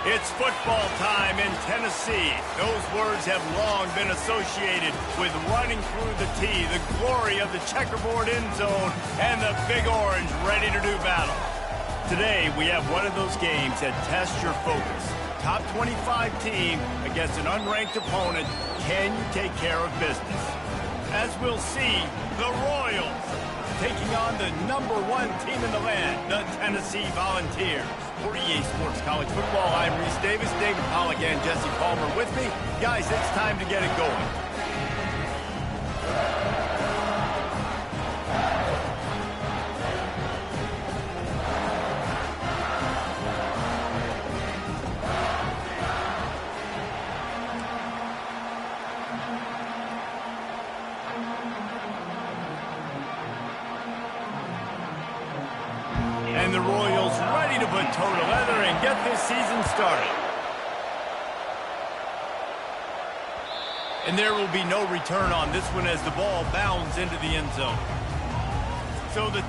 It's football time in Tennessee. Those words have long been associated with running through the tee, the glory of the checkerboard end zone, and the Big Orange ready to do battle. Today, we have one of those games that tests your focus. Top 25 team against an unranked opponent. Can you take care of business? As we'll see, the Royals taking on the #1 team in the land, the Tennessee Volunteers. For EA Sports College Football, I'm Reese Davis, David Pollack, and Jesse Palmer with me. Guys, it's time to get it going. And the Royals ready to put toe to leather and get this season started. And there will be no return on this one as the ball bounds into the end zone. So the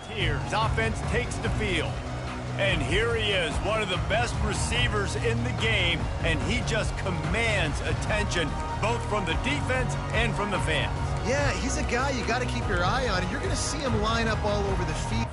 Here's offense takes the field. And here he is, one of the best receivers in the game, and he just commands attention, both from the defense and from the fans. Yeah, he's a guy you got to keep your eye on, and you're going to see him line up all over the field.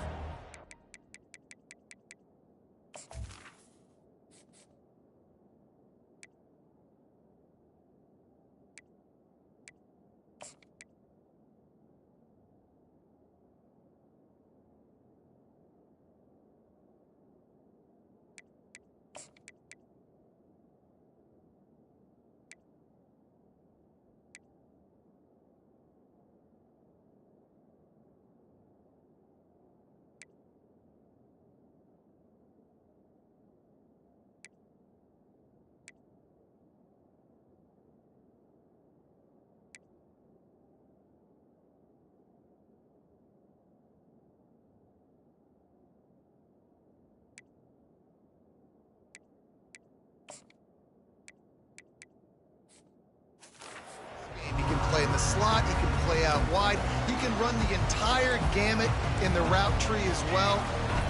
In the slot, he can play out wide, he can run the entire gamut in the route tree as well.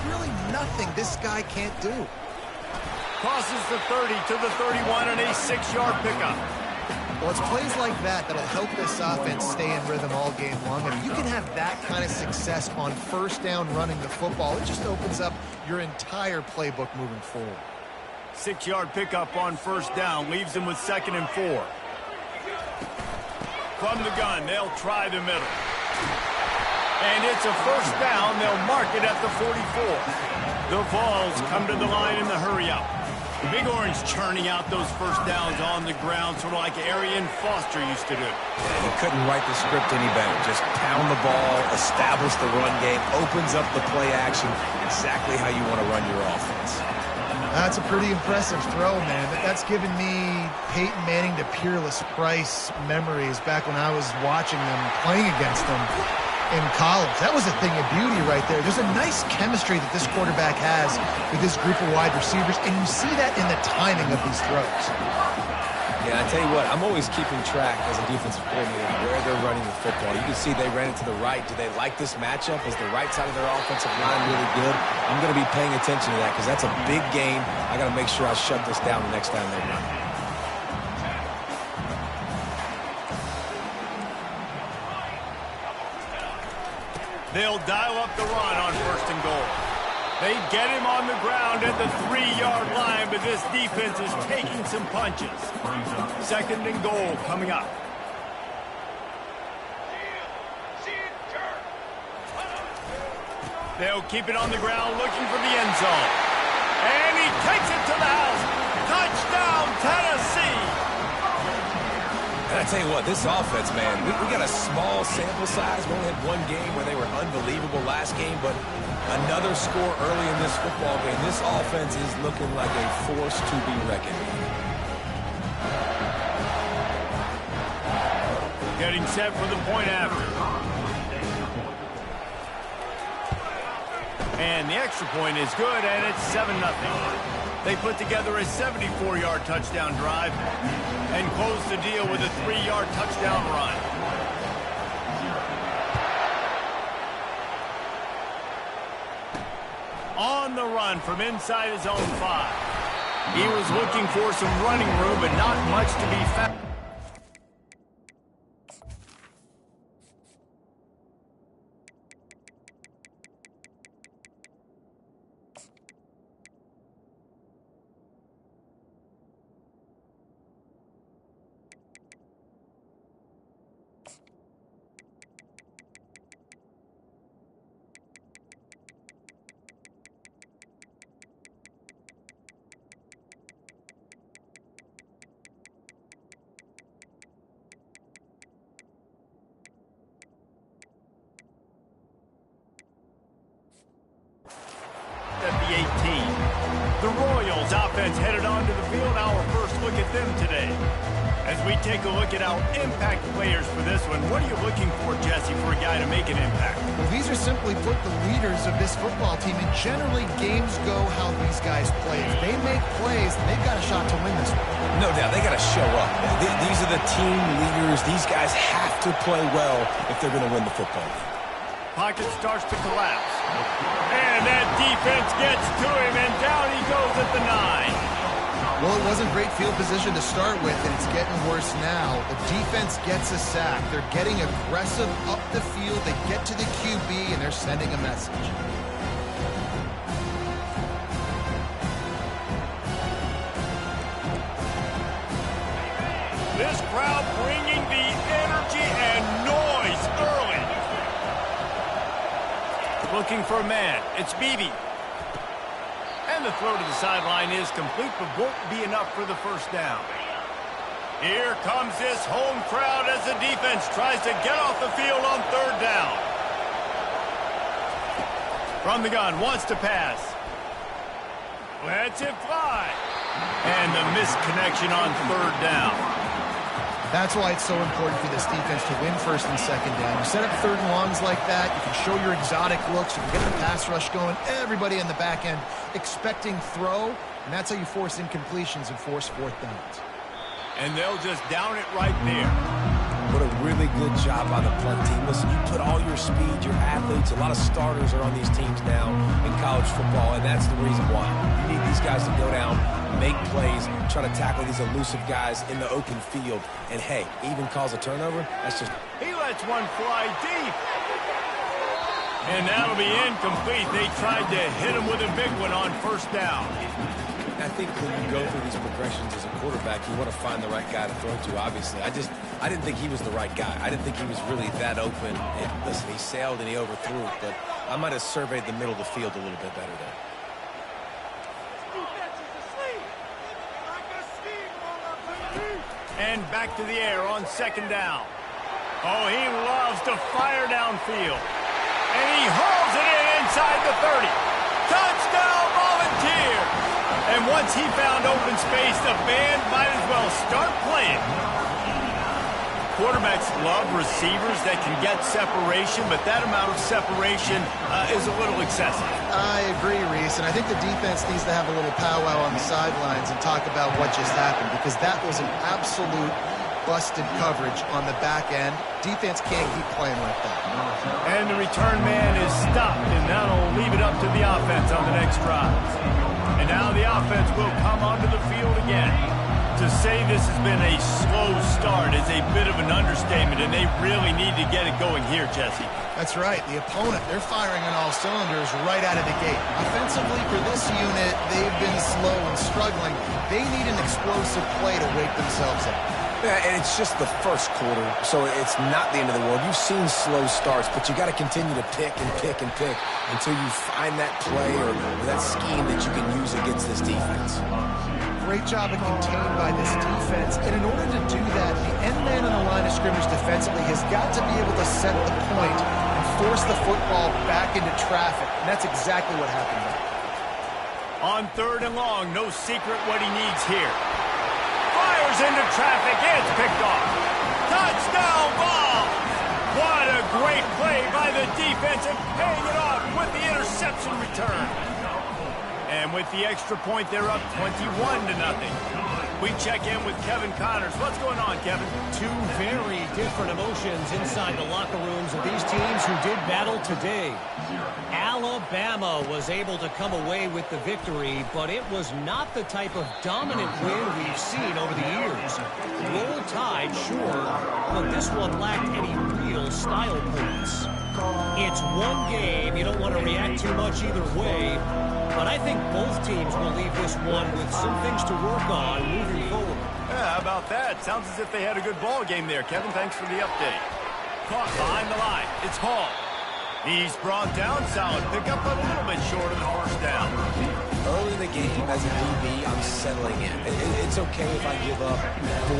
Really nothing this guy can't do. Crosses the 30 to the 31 and a 6-yard pickup. Well, it's plays like that that'll help this offense stay in rhythm all game long. If you can have that kind of success on first down running the football, it just opens up your entire playbook moving forward. 6-yard pickup on first down leaves him with 2nd and 4. From the gun, they'll try the middle. And it's a first down. They'll mark it at the 44. The Vols come to the line in the hurry-up. The Big Orange churning out those first downs on the ground, sort of like Arian Foster used to do. Yeah, he couldn't write the script any better. Just pound the ball, establish the run game, opens up the play action, exactly how you want to run your offense. That's a pretty impressive throw, man. That's given me Peyton Manning to Peerless Price memories back when I was watching them, playing against them in college. That was a thing of beauty right there. There's a nice chemistry that this quarterback has with this group of wide receivers, and you see that in the timing of these throws. Yeah, I tell you what, I'm always keeping track as a defensive coordinator where they're running the football. You can see they ran it to the right. Do they like this matchup? Is the right side of their offensive line really good? I'm going to be paying attention to that because that's a big game. I got to make sure I shut this down the next time they run. They'll dial up the run on 1st and goal. They get him on the ground at the 3-yard line, but this defense is taking some punches. 2nd and goal coming up. They'll keep it on the ground looking for the end zone. And he takes it to the house. Touchdown, Tennessee! And I tell you what, this offense, man, we got a small sample size. We only had one game where they were unbelievable last game, but another score early in this football game. This offense is looking like a force to be reckoned with. Getting set for the point after. And the extra point is good, and it's 7-0. They put together a 74-yard touchdown drive and close the deal with a 3-yard touchdown run. On the run from inside his own 5. He was looking for some running room, but not much to be found. At the 18. The Royals offense headed onto the field. Our first look at them today. As we take a look at our impact players for this one, what are you looking for, Jesse, for a guy to make an impact? Well, these are simply put the leaders of this football team, and generally games go how these guys play. If they make plays, they've got a shot to win this one. No doubt, they got to show up. These are the team leaders. These guys have to play well if they're going to win the football game. pocket starts to collapse. And that defense gets to him, and down he goes at the 9. Well, it wasn't great field position to start with, and it's getting worse now. The defense gets a sack. They're getting aggressive up the field. They get to the QB, and they're sending a message. This crowd bringing the energy and noise early. Looking for a man. It's Beebe. And the throw to the sideline is complete, but won't be enough for the first down. Here comes this home crowd as the defense tries to get off the field on 3rd down. From the gun, wants to pass. Lets it fly. And the missed connection on 3rd down. That's why it's so important for this defense to win 1st and 2nd down. You set up 3rd and longs like that, you can show your exotic looks, you can get the pass rush going, everybody in the back end expecting throw, and that's how you force incompletions and force 4th downs. And they'll just down it right there. What a really good job by the punt team. Listen, you put all your speed, your athletes, a lot of starters are on these teams now in college football, and that's the reason why. You need these guys to go down, make plays, try to tackle these elusive guys in the open field. And, hey, even cause a turnover, that's just... He lets one fly deep. And that'll be incomplete. They tried to hit him with a big one on 1st down. I think when you go through these progressions as a quarterback, you want to find the right guy to throw to, obviously. I didn't think he was the right guy. I didn't think he was really that open. And listen, he sailed and he overthrew it, but I might have surveyed the middle of the field a little bit better there. And back to the air on 2nd down. Oh, he loves to fire downfield. And he hauls it in inside the 30. Touchdown, Volunteer! And once he found open space, the band might as well start playing. Quarterbacks love receivers that can get separation, but that amount of separation is a little excessive. I agree, Reese, and I think the defense needs to have a little powwow on the sidelines and talk about what just happened, because that was an absolute busted coverage on the back end. Defense can't keep playing like that. And the return man is stopped, and that'll leave it up to the offense on the next drive. And now the offense will come onto the field again. To say this has been a slow start is a bit of an understatement, and they really need to get it going here, Jesse. That's right. The opponent, they're firing on all cylinders right out of the gate. Offensively, for this unit, they've been slow and struggling. They need an explosive play to wake themselves up. Yeah, and it's just the first quarter, so it's not the end of the world. You've seen slow starts, but you got to continue to pick and pick and pick until you find that play or that scheme that you can use against this defense. Great job of contained by this defense, and in order to do that, the end man on the line of scrimmage defensively has got to be able to set the point and force the football back into traffic, and that's exactly what happened there. On 3rd and long, no secret what he needs here. Fires into traffic, it's picked off. Touchdown ball! What a great play by the defense, and paying it off with the interception return. And with the extra point, they're up 21-0. We check in with Kevin Connors. What's going on, Kevin? Two very different emotions inside the locker rooms of these teams who did battle today. Alabama was able to come away with the victory, but it was not the type of dominant win we've seen over the years. Roll Tide, sure, but this one lacked any real style points. It's one game. You don't want to react too much either way. But I think both teams will leave this one with some things to work on moving forward. Yeah, how about that? Sounds as if they had a good ball game there. Kevin, thanks for the update. Caught behind the line. It's Hall. He's brought down. Solid pickup, but a little bit short of the 1st down. Early in the game, as a DB, I'm settling in. It's okay if I give up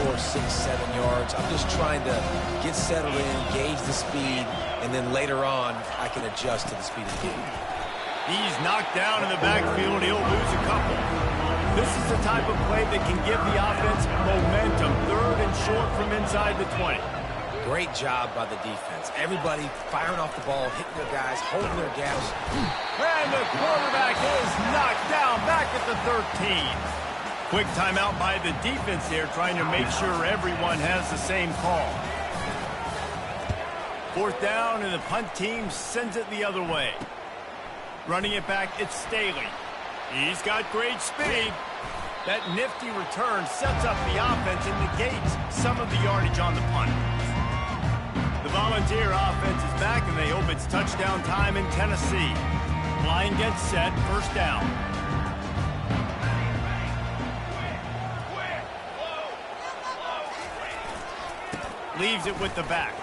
4, 6, 7 yards. I'm just trying to get settled in, gauge the speed, and then later on, I can adjust to the speed of the game. He's knocked down in the backfield. He'll lose a couple. This is the type of play that can give the offense momentum. 3rd and short from inside the 20. Great job by the defense. Everybody firing off the ball, hitting their guys, holding their gaps. And the quarterback is knocked down back at the 13. Quick timeout by the defense there, trying to make sure everyone has the same call. Fourth down, and the punt team sends it the other way. Running it back, it's Staley. He's got great speed. That nifty return sets up the offense and negates some of the yardage on the punt. The Volunteer offense is back, and they hope it's touchdown time in Tennessee. Line gets set, first down. Leaves it with the back.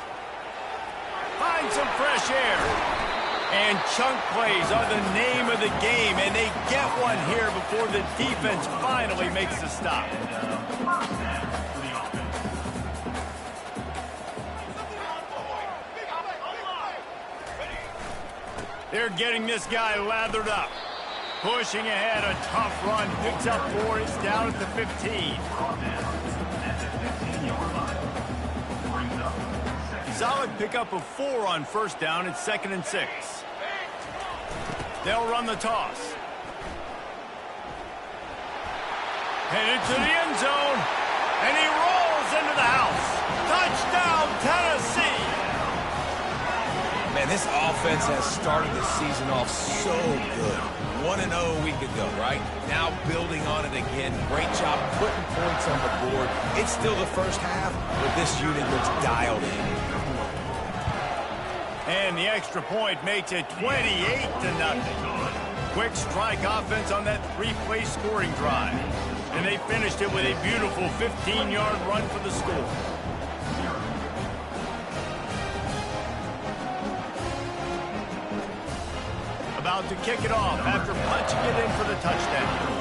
Finds some fresh air. And chunk plays are the name of the game, and they get one here before the defense finally makes the stop. They're getting this guy lathered up. Pushing ahead, a tough run. Picks up 4, it's down at the 15. Solid pickup of 4 on first down. It's 2nd and 6. They'll run the toss. Headed to the end zone. And he rolls into the house. Touchdown, Tennessee. Man, this offense has started the season off so good. 1-0 a week ago, right? Now building on it again. Great job putting points on the board. It's still the first half, but this unit looks dialed in. And the extra point makes it 28-0. Quick strike offense on that 3-play scoring drive. And they finished it with a beautiful 15-yard run for the score. About to kick it off after punching it in for the touchdown.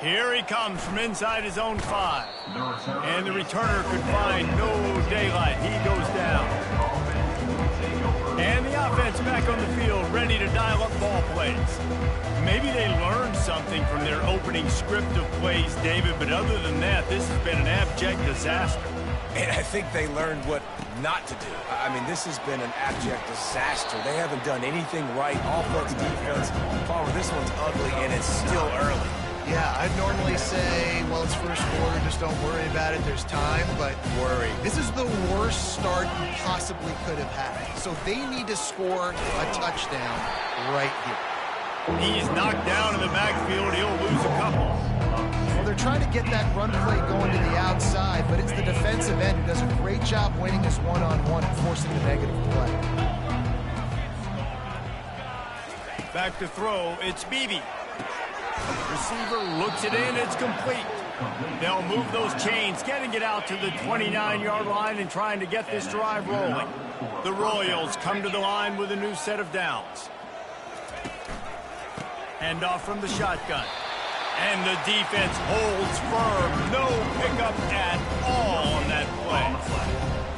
Here he comes from inside his own 5. And the returner could find no daylight. He goes down. And the offense back on the field, ready to dial up ball plays. Maybe they learned something from their opening script of plays, David, but other than that, this has been an abject disaster. And I think they learned what not to do. I mean, this has been an abject disaster. They haven't done anything right. Offense, defense. Palmer, this one's ugly, and it's still early. Yeah, I'd normally say, well, it's first quarter, just don't worry about it, there's time, but worry. This is the worst start you possibly could have had. So they need to score a touchdown right here. He's knocked down in the backfield. He'll lose a couple. Well, they're trying to get that run play going to the outside, but it's the defensive end who does a great job winning his one-on-one and forcing the negative play. Back to throw, it's Beebe. Receiver looks it in, it's complete. They'll move those chains, getting it out to the 29-yard line and trying to get this drive rolling. The Royals come to the line with a new set of downs. Hand off from the shotgun. And the defense holds firm. No pickup at all on that play.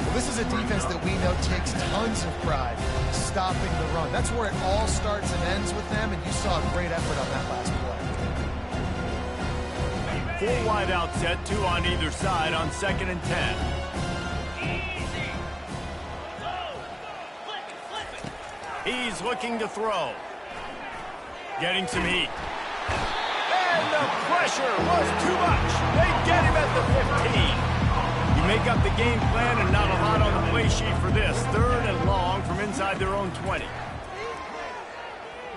Well, this is a defense that we know takes tons of pride stopping the run. That's where it all starts and ends with them, and you saw a great effort on that last play. 4 wide out set, 2 on either side on 2nd and 10. He's looking to throw. Getting some heat. And the pressure was too much. They get him at the 15. You make up the game plan and not a lot on the play sheet for this. 3rd and long from inside their own 20.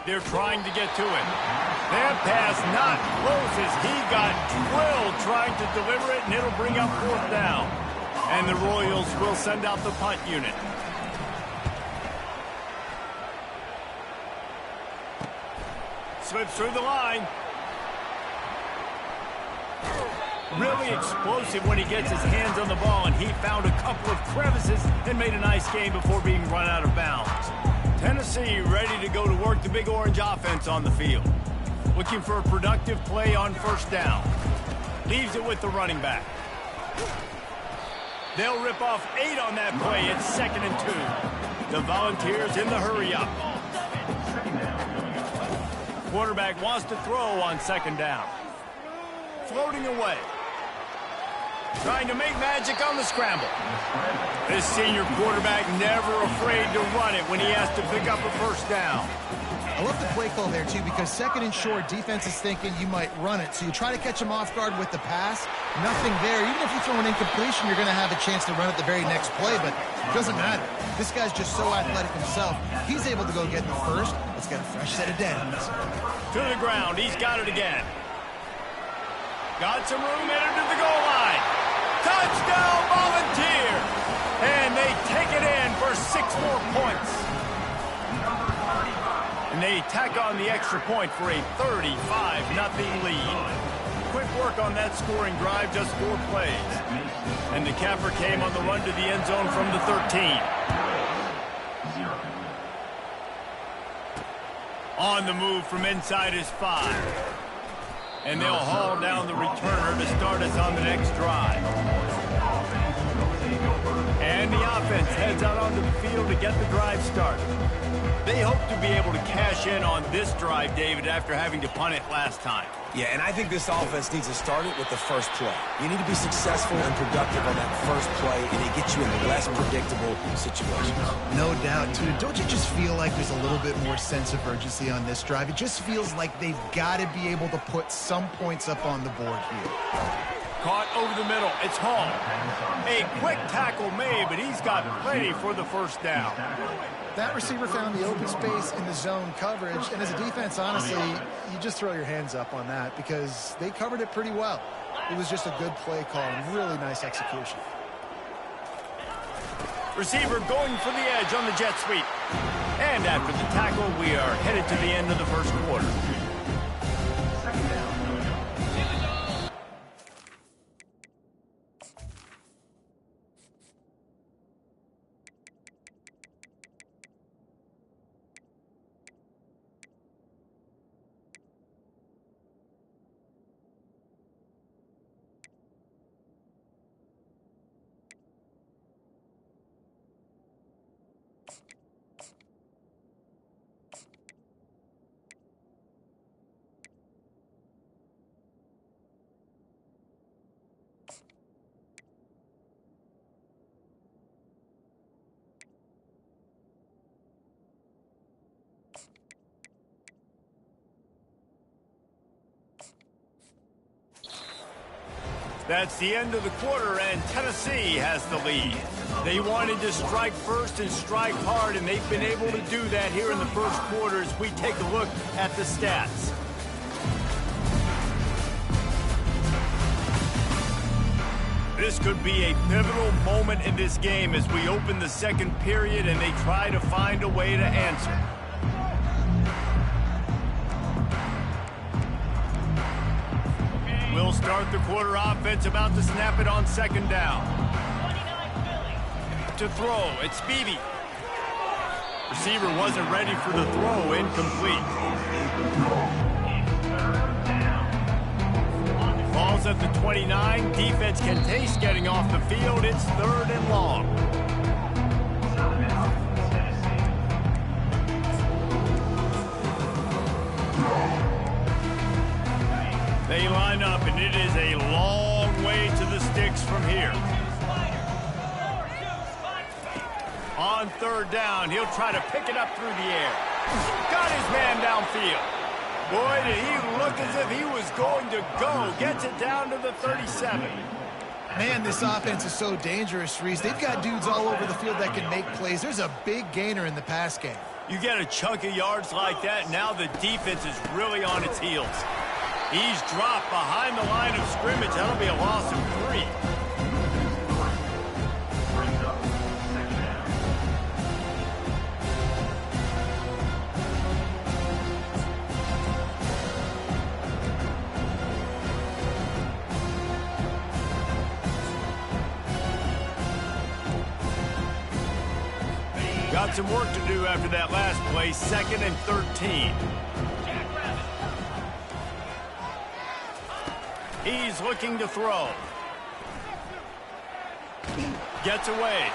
They're trying to get to it. That pass not close as he got drilled trying to deliver it, and it'll bring up 4th down. And the Royals will send out the punt unit. Slips through the line. Really explosive when he gets his hands on the ball, and he found a couple of crevices and made a nice game before being run out of bounds. Tennessee ready to go to work the Big Orange offense on the field. Looking for a productive play on first down. Leaves it with the running back. They'll rip off 8 on that play. It's 2nd and 2. The Volunteers in the hurry-up. Quarterback wants to throw on 2nd down. Floating away. Trying to make magic on the scramble. This senior quarterback never afraid to run it when he has to pick up a first down. I love the play call there, too, because second and short, defense is thinking you might run it. So you try to catch them off guard with the pass. Nothing there. Even if you throw an incompletion, you're going to have a chance to run it the very next play, but it doesn't matter. This guy's just so athletic himself. He's able to go get the first. Let's get a fresh set of downs. To the ground. He's got it again. Got some room, entered to the goal line. Touchdown, Volunteer! And they take it in for 6 more points. And they tack on the extra point for a 35-0 lead. Quick work on that scoring drive, just 4 plays. And the capper came on the run to the end zone from the 13. On the move from inside his 5. And they'll haul down the returner to start us on the next drive. And the offense heads out onto the field to get the drive started. They hope to be able to cash in on this drive, David, after having to punt it last time. Yeah, and I think this offense needs to start it with the first play. You need to be successful and productive on that first play, and it gets you in less predictable situations. No doubt, too. Don't you just feel like there's a little bit more sense of urgency on this drive? It just feels like they've got to be able to put some points up on the board here. Caught over the middle. It's Hall. A quick tackle made, but he's got plenty for the first down. That receiver found the open space in the zone coverage, and as a defense, honestly, you just throw your hands up on that because they covered it pretty well. It was just a good play call and really nice execution. Receiver going for the edge on the jet sweep. And after the tackle, we are headed to the end of the first quarter. That's the end of the quarter, and Tennessee has the lead. They wanted to strike first and strike hard, and they've been able to do that here in the first quarter as we take a look at the stats. This could be a pivotal moment in this game as we open the second period and they try to find a way to answer. We'll start the quarter offense, about to snap it on second down. To throw, it's Beebe. Receiver wasn't ready for the throw, incomplete. Ball's at the 29. Defense can taste getting off the field. It's 3rd and long. They line up, and it is a long way to the sticks from here. On 3rd down, he'll try to pick it up through the air. Got his man downfield. Boy, did he look as if he was going to go. Gets it down to the 37. Man, this offense is so dangerous, Reese. They've got dudes all over the field that can make plays. There's a big gainer in the pass game. You get a chunk of yards like that, now the defense is really on its heels. He's dropped behind the line of scrimmage. That'll be a loss of 3. Got some work to do after that last play. 2nd and 13. He's looking to throw. Gets away.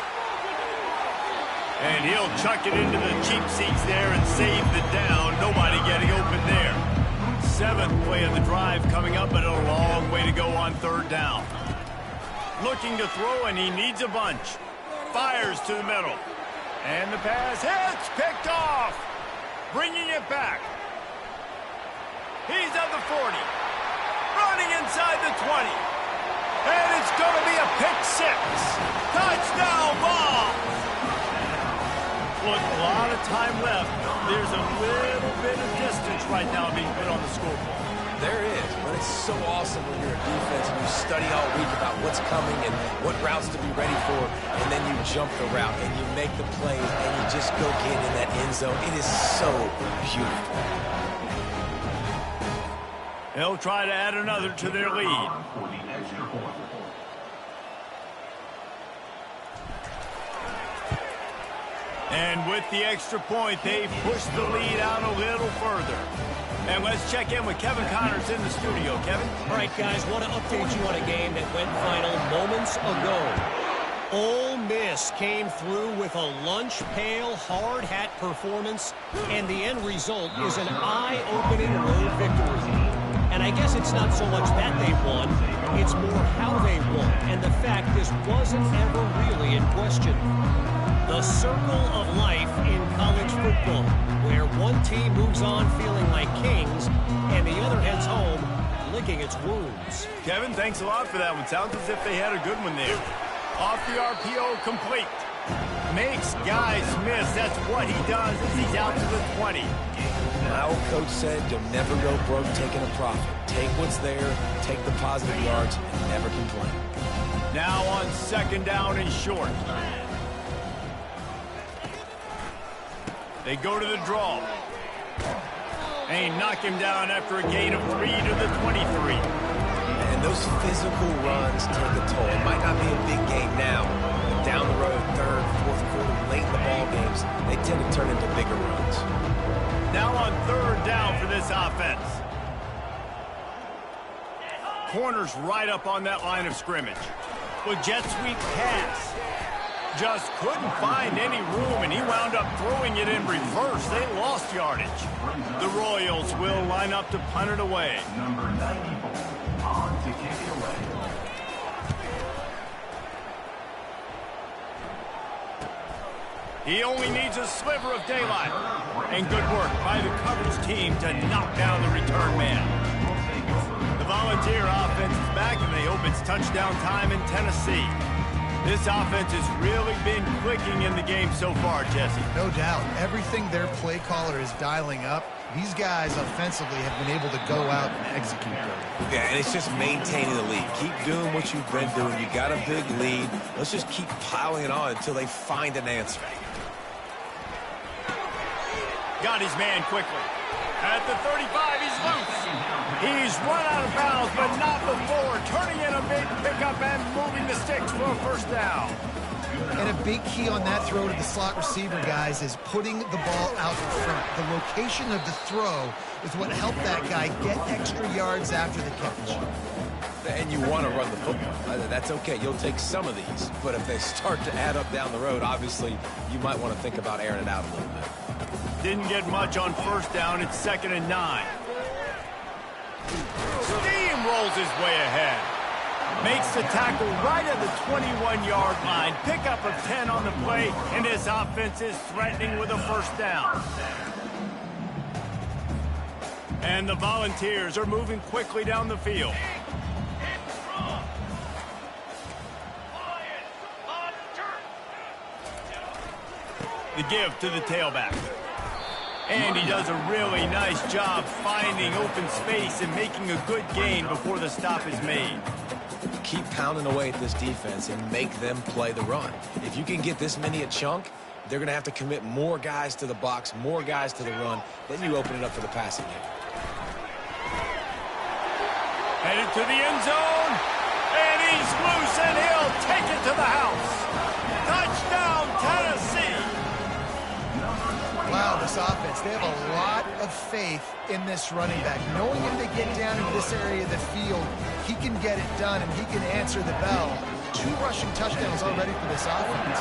And he'll chuck it into the cheap seats there and save the down. Nobody getting open there. 7th play of the drive coming up, but a long way to go on 3rd down. Looking to throw, and he needs a bunch. Fires to the middle. And the pass hits, picked off. Bringing it back. He's at the 40. Running inside the 20. And it's going to be a pick six. Touchdown ball. Look, a lot of time left. There's a little bit of distance right now being put on the scoreboard. There is, but it's so awesome when you're a defense and you study all week about what's coming and what routes to be ready for, and then you jump the route and you make the plays and you just go get in that end zone. It is so beautiful. They'll try to add another to their lead. And with the extra point, they've pushed the lead out a little further. And let's check in with Kevin Connors in the studio. Kevin? All right, guys, want to update you on a game that went final moments ago. Ole Miss came through with a lunch pail, hard hat performance, and the end result is an eye-opening road victory. And I guess it's not so much that they won, it's more how they won, and the fact this wasn't ever really in question. The circle of life in college football, where one team moves on feeling like kings, and the other heads home licking its wounds. Kevin, thanks a lot for that one. Sounds as if they had a good one there. Off the RPO, complete. Makes guys miss. That's what he does as he's out to the 20. My old coach said you'll never go broke taking a profit. Take what's there, take the positive yards, and never complain. Now on second down and short. They go to the draw. And knock him down after a gain of 3 to the 23. And those physical runs take a toll. It might not be a big game now, but down the road, third, fourth quarter, late in the ball games, they tend to turn into bigger runs. Now on third down for this offense. Corners right up on that line of scrimmage. With jet sweep pass. Just couldn't find any room, and he wound up throwing it in reverse. They lost yardage. The Royals will line up to punt it away. Number 94 on to kick it away. He only needs a sliver of daylight. And good work by the coverage team to knock down the return man. The Volunteer offense is back, and they hope it's touchdown time in Tennessee. This offense has really been clicking in the game so far, Jesse. No doubt. Everything their play caller is dialing up, these guys offensively have been able to go out and execute them. Yeah, and it's just maintaining the lead. Keep doing what you've been doing. You got a big lead. Let's just keep piling it on until they find an answer. Got his man quickly. At the 35, he's loose. He's run out of bounds, but not before turning in a big pickup and moving the sticks for a first down. And a big key on that throw to the slot receiver, guys, is putting the ball out in front. The location of the throw is what helped that guy get extra yards after the catch. And you want to run the football. That's okay. You'll take some of these. But if they start to add up down the road, obviously, you might want to think about airing it out a little bit. Didn't get much on first down. It's 2nd and 9. Steamrolls his way ahead. Makes the tackle right at the 21-yard line. Pickup of 10 on the play, and his offense is threatening with a first down. And the Volunteers are moving quickly down the field. The give to the tailback. And he does a really nice job finding open space and making a good gain before the stop is made. Keep pounding away at this defense and make them play the run. If you can get this many a chunk, they're going to have to commit more guys to the box, more guys to the run. Then you open it up for the passing game. Headed to the end zone. And he's loose, and he'll take it to the house. Touchdown, Tennessee. Wow, this offense, they have a lot of faith in this running back. Knowing if they get down into this area of the field, he can get it done and he can answer the bell. 2 rushing touchdowns already for this offense.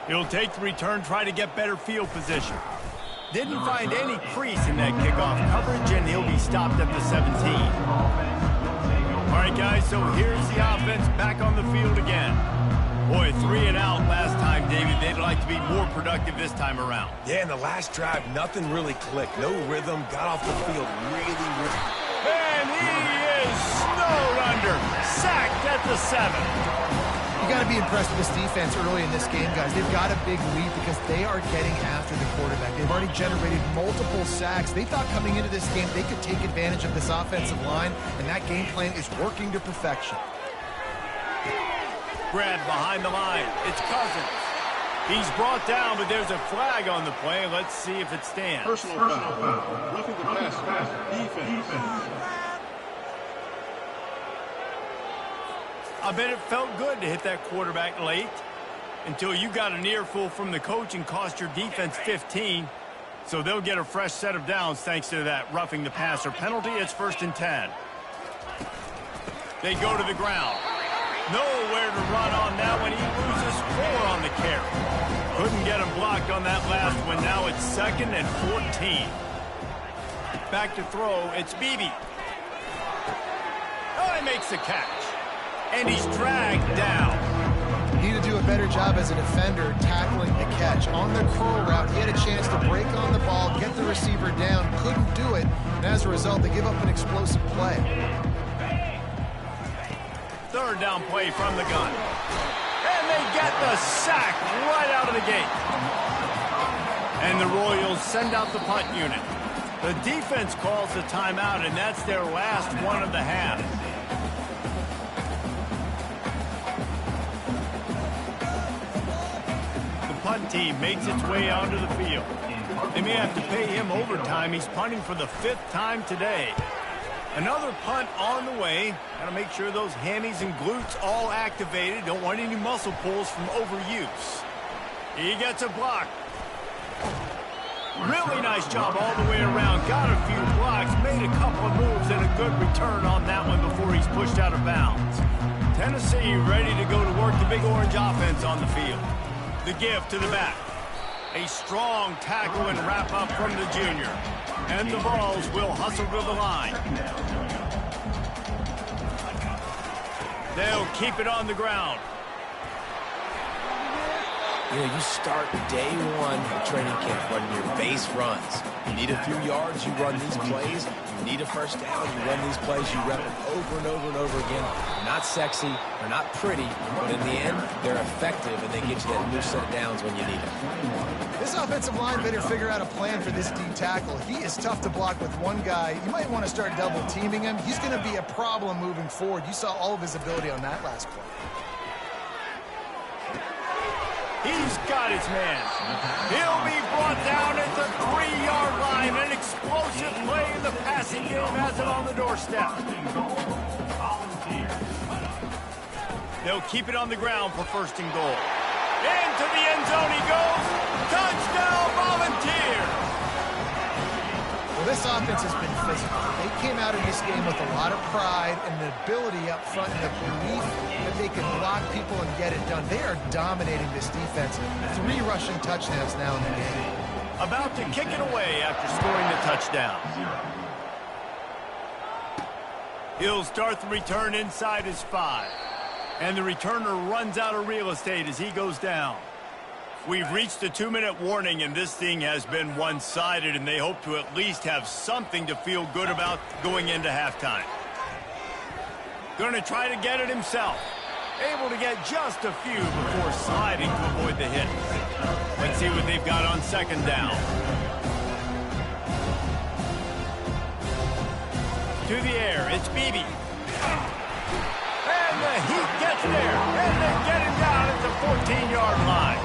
He'll take the return, try to get better field position. Didn't find any crease in that kickoff coverage, and he'll be stopped at the 17. All right, guys, so here's the offense back on the field again. Boy, 3 and out last time, David. They'd like to be more productive this time around. Yeah, in the last drive, nothing really clicked. No rhythm, got off the field really. And he is snowed under, sacked at the 7. You got to be impressed with this defense early in this game, guys. They've got a big lead because they are getting after the quarterback. They've already generated multiple sacks. They thought coming into this game they could take advantage of this offensive line, and that game plan is working to perfection. Grab behind the line. It's Cousins. He's brought down, but there's a flag on the play. Let's see if it stands. Personal foul. Roughing the passer. Defense. I bet it felt good to hit that quarterback late until you got an earful from the coach and cost your defense 15. So they'll get a fresh set of downs thanks to that roughing the passer penalty. It's 1st and 10. They go to the ground. Nowhere to run on that one. He loses 4 on the carry. Couldn't get him blocked on that last one. Now it's 2nd and 14. Back to throw. It's Beebe. Oh, he makes the catch. And he's dragged down. Need to do a better job as a defender tackling the catch. On the curl route, he had a chance to break on the ball, get the receiver down, couldn't do it, and as a result, they give up an explosive play. 3rd down play from the gun. And they get the sack right out of the gate. And the Royals send out the punt unit. The defense calls the timeout, and that's their last one of the half. Punt team makes its way onto the field. They may have to pay him overtime. He's punting for the 5th time today. Another punt on the way. Got to make sure those hammies and glutes all activated. Don't want any muscle pulls from overuse. He gets a block. Really nice job all the way around. Got a few blocks, made a couple of moves, and a good return on that one before he's pushed out of bounds. Tennessee ready to go to work the Big Orange offense on the field. The give to the back. A strong tackle and wrap up from the junior. And the Vols will hustle to the line. They'll keep it on the ground. You know, you start day 1 of training camp running your base runs. You need a few yards, you run these plays. You need a first down, you run these plays. You rep them over and over and over again. They're not sexy, they're not pretty, but in the end, they're effective, and they get you that new set of downs when you need them. This offensive line better figure out a plan for this D tackle. He is tough to block with one guy. You might want to start double teaming him. He's going to be a problem moving forward. You saw all of his ability on that last play. He's got his man. He'll be brought down at the 3-yard line. An explosive play in the passing game has it on the doorstep. They'll keep it on the ground for 1st and goal. Into the end zone he goes. Touchdown, Volunteer. Well, this offense has been physical. They came out in this game with a lot of pride and the ability up front and the belief that they can block people and get it done. They are dominating this defense. 3 rushing touchdowns now in the game. About to kick it away after scoring the touchdown. He'll start the return inside his 5. And the returner runs out of real estate as he goes down. We've reached the 2-minute warning, and this thing has been one-sided, and they hope to at least have something to feel good about going into halftime. Going to try to get it himself. Able to get just a few before sliding to avoid the hit. Let's see what they've got on 2nd down. To the air, it's Beebe. And the Heat gets there, and they get him down at the 14-yard line.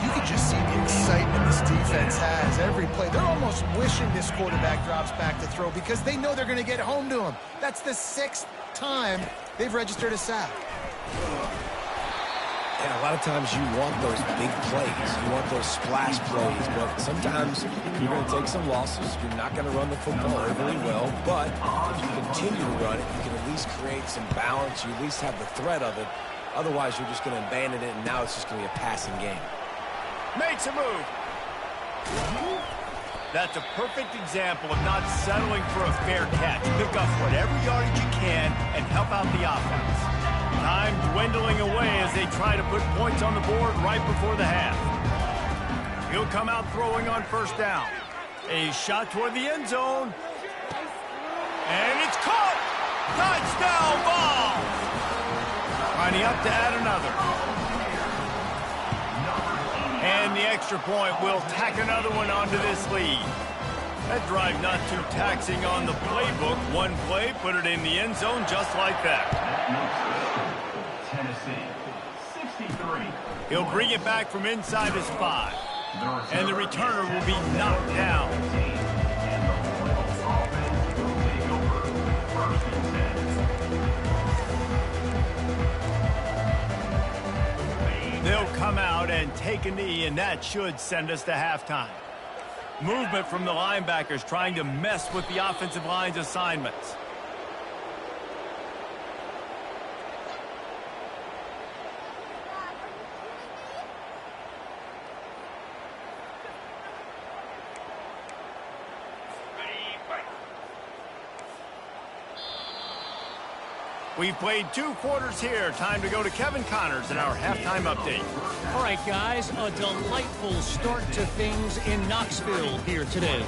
You can just see the excitement this defense has every play. They're almost wishing this quarterback drops back to throw because they know they're going to get home to him. That's the 6th time they've registered a sack. Yeah, a lot of times you want those big plays. You want those splash plays, but sometimes you're going to take some losses. You're not going to run the football overly well, but if you continue to run it, you can at least create some balance. You at least have the threat of it. Otherwise, you're just going to abandon it, and now it's just going to be a passing game. Makes a move. That's a perfect example of not settling for a fair catch. Pick up whatever yardage you can and help out the offense. Time dwindling away as they try to put points on the board right before the half. He'll come out throwing on first down. A shot toward the end zone. And it's caught! Touchdown, Vols! Lining up to add another. And the extra point will tack another one onto this lead. That drive not too taxing on the playbook. One play, put it in the end zone just like that. Tennessee, 63. He'll bring it back from inside his 5. And the returner will be knocked down. And the Royals offense will take over. First and 10. They'll come out and take a knee, and that should send us to halftime. Movement from the linebackers trying to mess with the offensive line's assignments. We've played 2 quarters here. Time to go to Kevin Connors in our halftime update. All right, guys, a delightful start to things in Knoxville here today.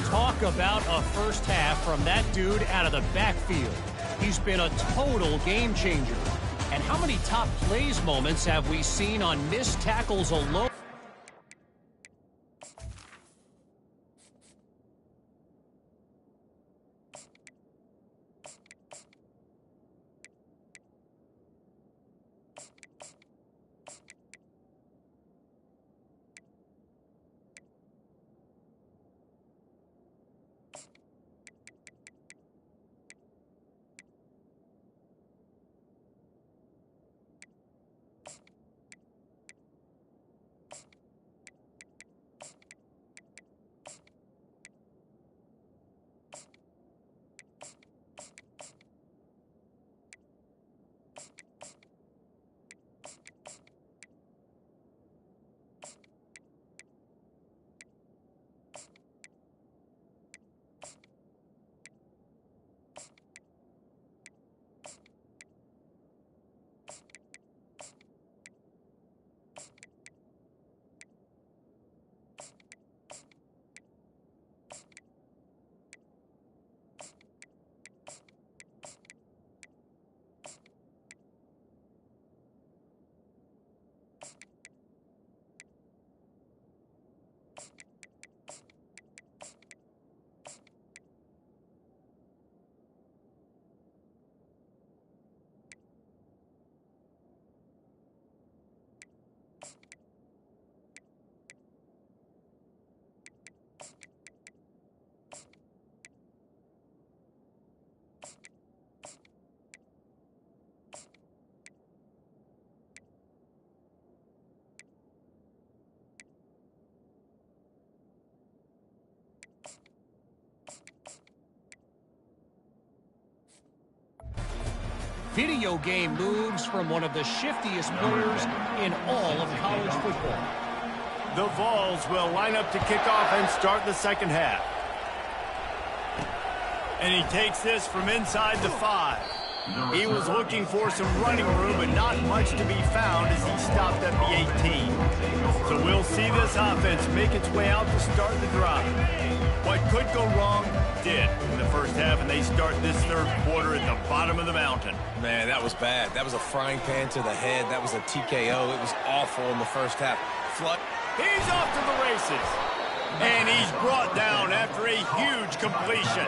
Talk about a first half from that dude out of the backfield. He's been a total game changer. And how many top plays moments have we seen on missed tackles alone? Video game moves from one of the shiftiest players in all of college football. The Vols will line up to kick off and start the second half. And he takes this from inside the 5. He was looking for some running room, but not much to be found as he stopped at the 18. So we'll see this offense make its way out to start the drive. What could go wrong did in the first half, and they start this third quarter at the bottom of the mountain. Man, that was bad. That was a frying pan to the head. That was a TKO. It was awful in the first half. He's off to the races. And he's brought down after a huge completion.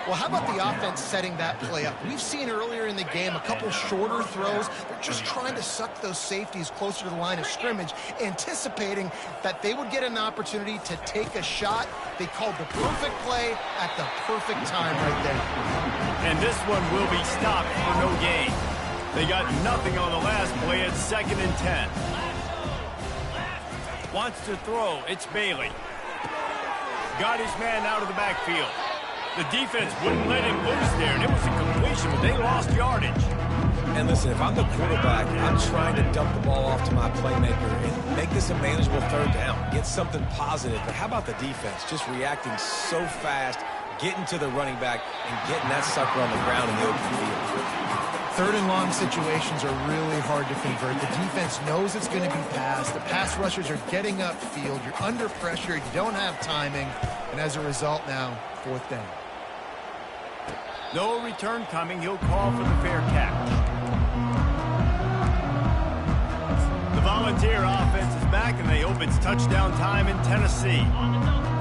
Well, how about the offense setting that play up? We've seen earlier in the game a couple shorter throws. They're just trying to suck those safeties closer to the line of scrimmage, anticipating that they would get an opportunity to take a shot. They called the perfect play at the perfect time right there. And this one will be stopped for no gain. They got nothing on the last play at 2nd and 10. Wants to throw. It's Bailey. Got his man out of the backfield. The defense wouldn't let him loose there, and it was a completion, but they lost yardage. And listen, if I'm the quarterback, I'm trying to dump the ball off to my playmaker and make this a manageable third down. Get something positive. But how about the defense? Just reacting so fast, getting to the running back, and getting that sucker on the ground in the open field. Third and long situations are really hard to convert. The defense knows it's going to be passed. The pass rushers are getting upfield. You're under pressure. You don't have timing. And as a result now, fourth down. No return coming. He'll call for the fair catch. The Volunteer offense is back, and they hope it's touchdown time in Tennessee.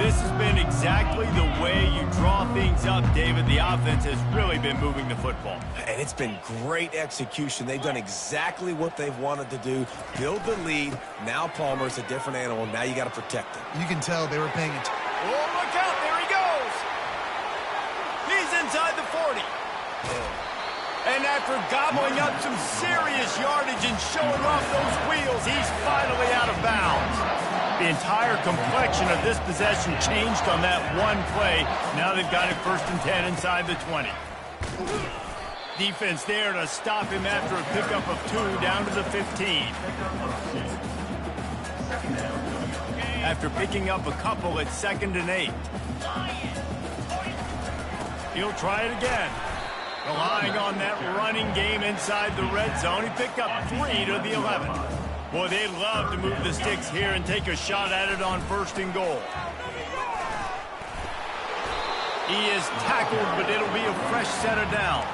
This has been exactly the way you draw things up, David. The offense has really been moving the football. And it's been great execution. They've done exactly what they've wanted to do. Build the lead. Now Palmer's a different animal. Now you got to protect him. You can tell they were paying attention. Oh, look out. There he goes. He's inside the 40. And after gobbling up some serious yardage and showing off those wheels, he's finally out of bounds. The entire complexion of this possession changed on that one play. Now they've got it 1st and 10 inside the 20. Defense there to stop him after a pickup of 2 down to the 15. After picking up a couple at 2nd and 8. He'll try it again. Relying on that running game inside the red zone. He picked up 3 to the 11. Boy, they'd love to move the sticks here and take a shot at it on 1st and goal. He is tackled, but it'll be a fresh set of downs.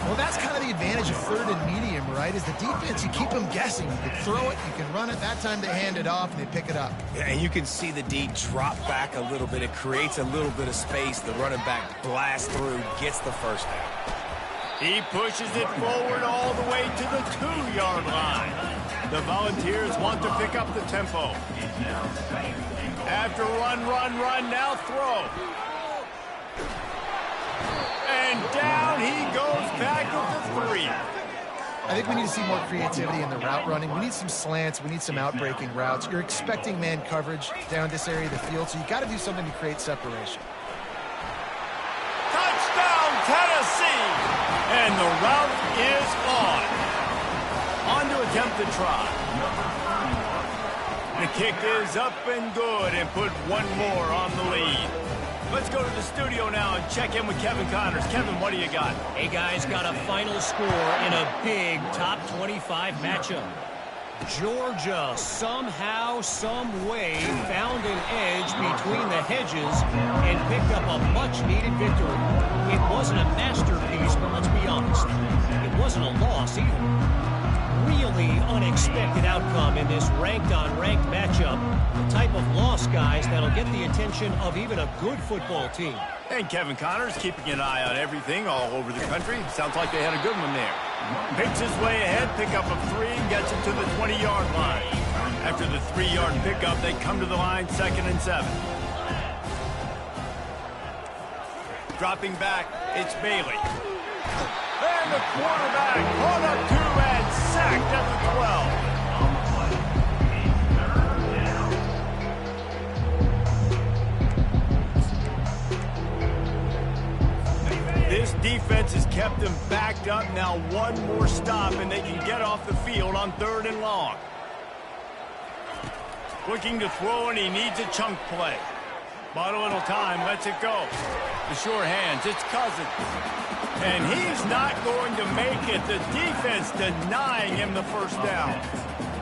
Well, that's kind of the advantage of 3rd and medium, right? Is the defense, you keep them guessing. You can throw it, you can run it. That time they hand it off and they pick it up. Yeah, and you can see the D drop back a little bit. It creates a little bit of space. The running back blasts through, gets the 1st down. He pushes it forward all the way to the 2-yard line. The Volunteers want to pick up the tempo. After run, now throw. And down he goes back at the 3. I think we need to see more creativity in the route running. We need some slants. We need some out-breaking routes. You're expecting man coverage down this area of the field, so you got to do something to create separation. Touchdown, Tennessee! And the route is on to attempt the try. The kick is up and good and put one more on the lead. Let's go to the studio now and check in with Kevin Connors. Kevin, what do you got? Hey, guys, got a final score in a big top 25 matchup. Georgia somehow, some way found an edge between the hedges and picked up a much-needed victory. It wasn't a masterpiece, but let's be honest, it wasn't a loss either. Really unexpected outcome in this ranked-on-ranked matchup. The type of loss, guys, that'll get the attention of even a good football team. And Kevin Connors keeping an eye on everything all over the country. Sounds like they had a good one there. Picks his way ahead, pickup of 3, gets it to the 20-yard line. After the 3-yard pickup, they come to the line 2nd and 7. Dropping back, it's Bailey. And the quarterback caught up to and sacked at the 12. This defense has kept them backed up. Now one more stop, and they can get off the field on 3rd and long. Looking to throw, and he needs a chunk play. Bought a little time, lets it go. The sure hands, it's Cousins. And he's not going to make it. The defense denying him the 1st down.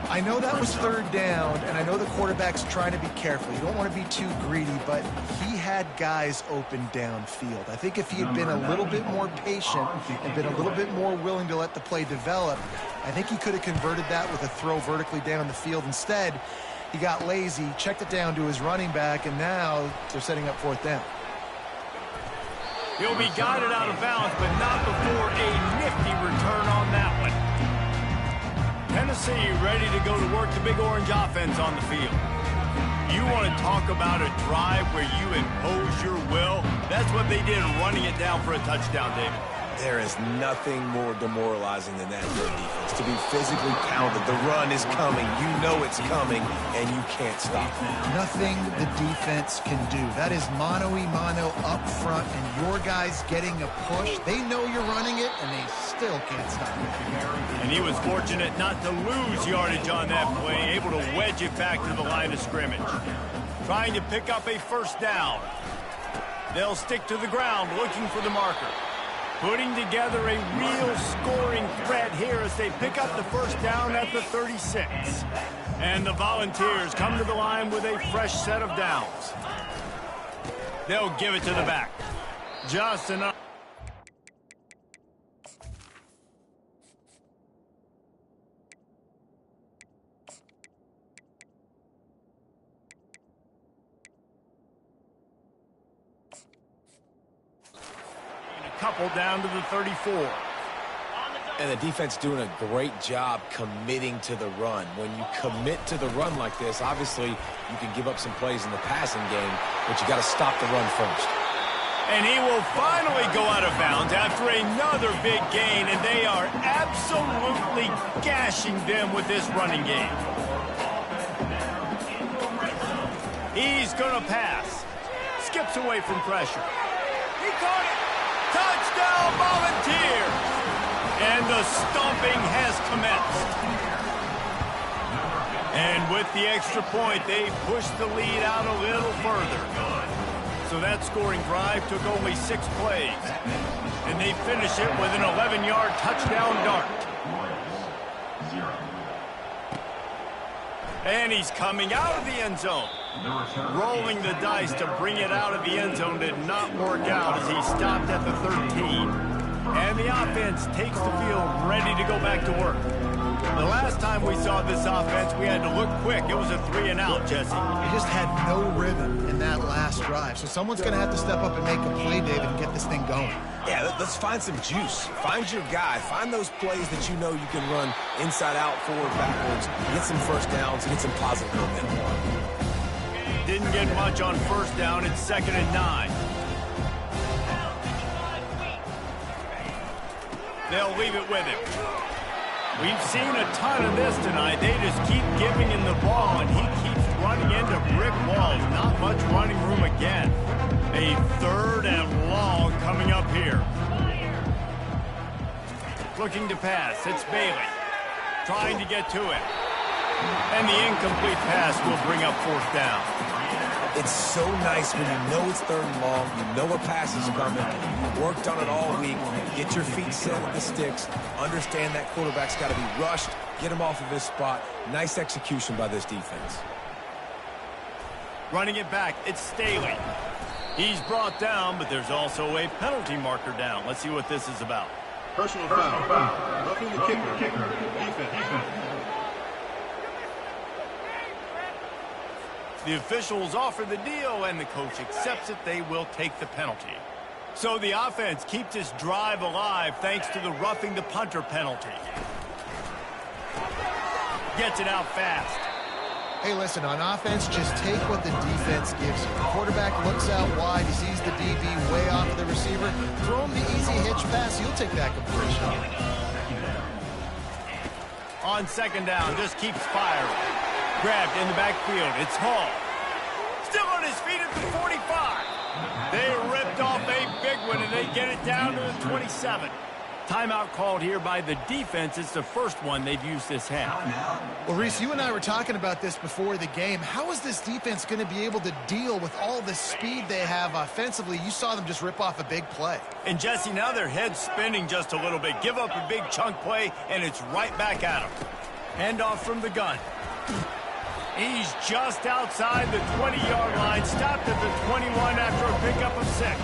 I know that was 3rd down, and I know the quarterback's trying to be careful. You don't want to be too greedy, but he had guys open downfield. I think if he had been a little bit more patient and been a little bit more willing to let the play develop, I think he could have converted that with a throw vertically down the field. Instead, he got lazy, checked it down to his running back, and now they're setting up 4th down. He'll be guided out of bounds, but not before a nifty return on that one. Tennessee ready to go to work the Big Orange offense on the field. You want to talk about a drive where you impose your will? That's what they did, running it down for a touchdown, David. There is nothing more demoralizing than that for a defense. To be physically pounded. The run is coming. You know it's coming, and you can't stop it. Nothing the defense can do. That is mano-a-mano up front, and your guys getting a push. They know you're running it, and they still can't stop it. And he was fortunate not to lose yardage on that play, able to wedge it back to the line of scrimmage. Trying to pick up a first down. They'll stick to the ground looking for the marker. Putting together a real scoring threat here as they pick up the first down at the 36. And the Volunteers come to the line with a fresh set of downs. They'll give it to the back. Just enough. Couple down to the 34. And the defense doing a great job committing to the run. When you commit to the run like this, obviously you can give up some plays in the passing game, but you got to stop the run first. And he will finally go out of bounds after another big gain, and they are absolutely gashing them with this running game. He's going to pass. Skips away from pressure. He caught it. Touchdown, Volunteer! And the stomping has commenced. And with the extra point, they pushed the lead out a little further. So that scoring drive took only 6 plays. And they finish it with an 11-yard touchdown dart. And he's coming out of the end zone. Rolling the dice to bring it out of the end zone did not work out as he stopped at the 13. And the offense takes the field ready to go back to work. The last time we saw this offense, we had to look quick. It was a 3-and-out, Jesse. They just had no rhythm in that last drive. So someone's going to have to step up and make a play, David, and get this thing going. Yeah, let's find some juice. Find your guy. Find those plays that you know you can run inside out, forward, backwards, get some first downs, get some positive momentum. Didn't get much on first down. It's 2nd and 9. They'll leave it with him. We've seen a ton of this tonight. They just keep giving him the ball, and he keeps running into brick walls. Not much running room again. A 3rd and long coming up here. Looking to pass. It's Bailey. Trying to get to it. And the incomplete pass will bring up 4th down. It's so nice when you know it's 3rd and long, you know a pass is coming, you worked on it all week, get your feet set at the sticks, understand that quarterback's got to be rushed, get him off of his spot. Nice execution by this defense. Running it back, it's Staley. He's brought down, but there's also a penalty marker down. Let's see what this is about. Personal foul. Roughing the kicker. Defense. The officials offer the deal, and the coach accepts it. They will take the penalty. So the offense keeps this drive alive thanks to the roughing the punter penalty. Gets it out fast. Hey, listen, on offense, just take what the defense gives you. The quarterback looks out wide. He sees the DB way off of the receiver. Throw him the easy hitch pass. You'll take that completion. On 2nd down, just keeps firing. Grabbed in the backfield. It's Hall. Still on his feet at the 45. They ripped off a big one, and they get it down to the 27. Timeout called here by the defense. It's the first one they've used this half. Well, Reese, you and I were talking about this before the game. How is this defense going to be able to deal with all the speed they have offensively? You saw them just rip off a big play. And, Jesse, now their head's spinning just a little bit. Give up a big chunk play, and it's right back at them. Handoff from the gun. He's just outside the 20-yard line, stopped at the 21 after a pickup of 6.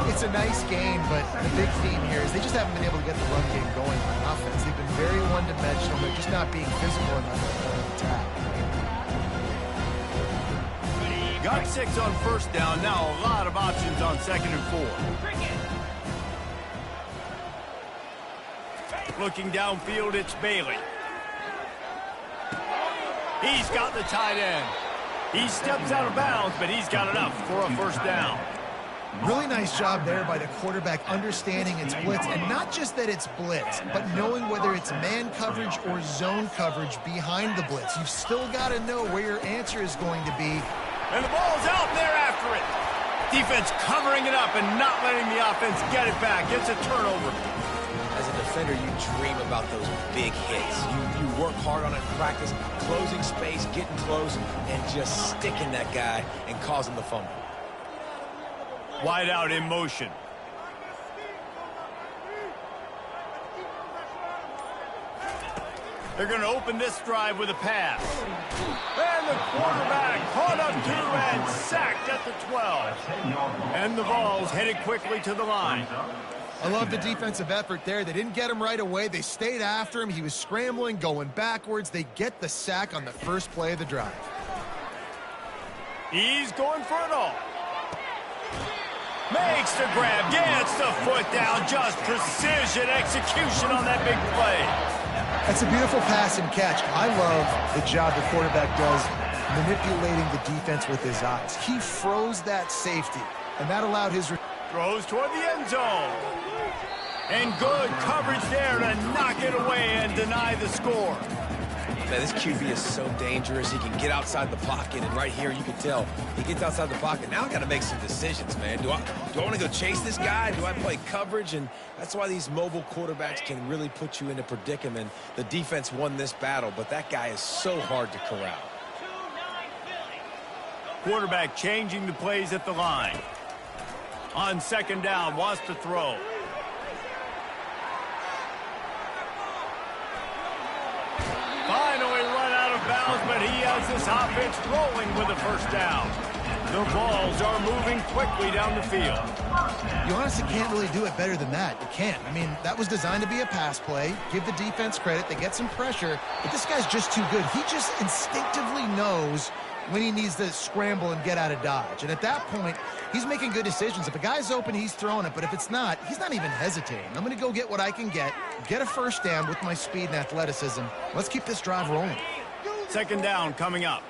It's a nice game, but the big theme here is they just haven't been able to get the run game going on offense. They've been very one-dimensional. They're just not being physical enough to attack. Got 6 on first down. Now a lot of options on 2nd and 4. Looking downfield, it's Bailey. He's got the tight end. He steps out of bounds, but he's got enough for a first down. Really nice job there by the quarterback understanding it's blitz, and not just that it's blitz, but knowing whether it's man coverage or zone coverage behind the blitz. You've still got to know where your answer is going to be. And the ball's out there after it. Defense covering it up and not letting the offense get it back. It's a turnover. As a defender, you dream about those big hits. You work hard on it in practice, closing space, getting close, and just sticking that guy and causing the fumble. Wide out in motion. They're going to open this drive with a pass. And the quarterback caught up to and sacked at the 12. And the Vols headed quickly to the line. I love the defensive effort there. They didn't get him right away. They stayed after him. He was scrambling, going backwards. They get the sack on the first play of the drive. He's going for it all. Makes the grab, gets the foot down. Just precision execution on that big play. That's a beautiful pass and catch. I love the job the quarterback does manipulating the defense with his eyes. He froze that safety, and that allowed his... Throws toward the end zone. And good coverage there to knock it away and deny the score. Man, this QB is so dangerous. He can get outside the pocket, and right here you can tell he gets outside the pocket. Now I got to make some decisions, man. Do I want to go chase this guy? Do I play coverage? And that's why these mobile quarterbacks can really put you in a predicament. The defense won this battle, but that guy is so hard to corral. Quarterback changing the plays at the line. On second down, wants to throw. Finally run out of bounds, but he has this offense rolling with a first down. The Vols are moving quickly down the field. You honestly can't really do it better than that. You can't. I mean, that was designed to be a pass play. Give the defense credit. They get some pressure, but this guy's just too good. He just instinctively knows when he needs to scramble and get out of dodge. And at that point, he's making good decisions. If a guy's open, he's throwing it. But if it's not, he's not even hesitating. I'm going to go get what I can get a first down with my speed and athleticism. Let's keep this drive rolling. Second down coming up.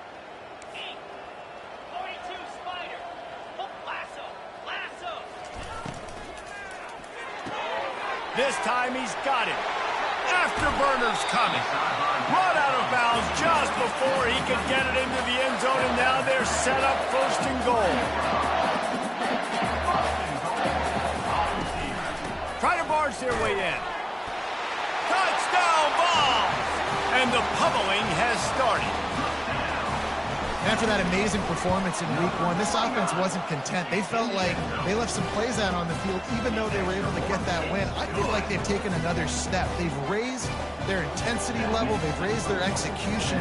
This time he's got it. Afterburner's coming. Run out of bounds just before he could get it into the end zone, and now they're set up first and goal. Try to barge their way in. Touchdown ball! And the pummeling has started. After that amazing performance in week one, this offense wasn't content. They felt like they left some plays out on the field, even though they were able to get that win. I feel like they've taken another step. They've raised their intensity level. They've raised their execution.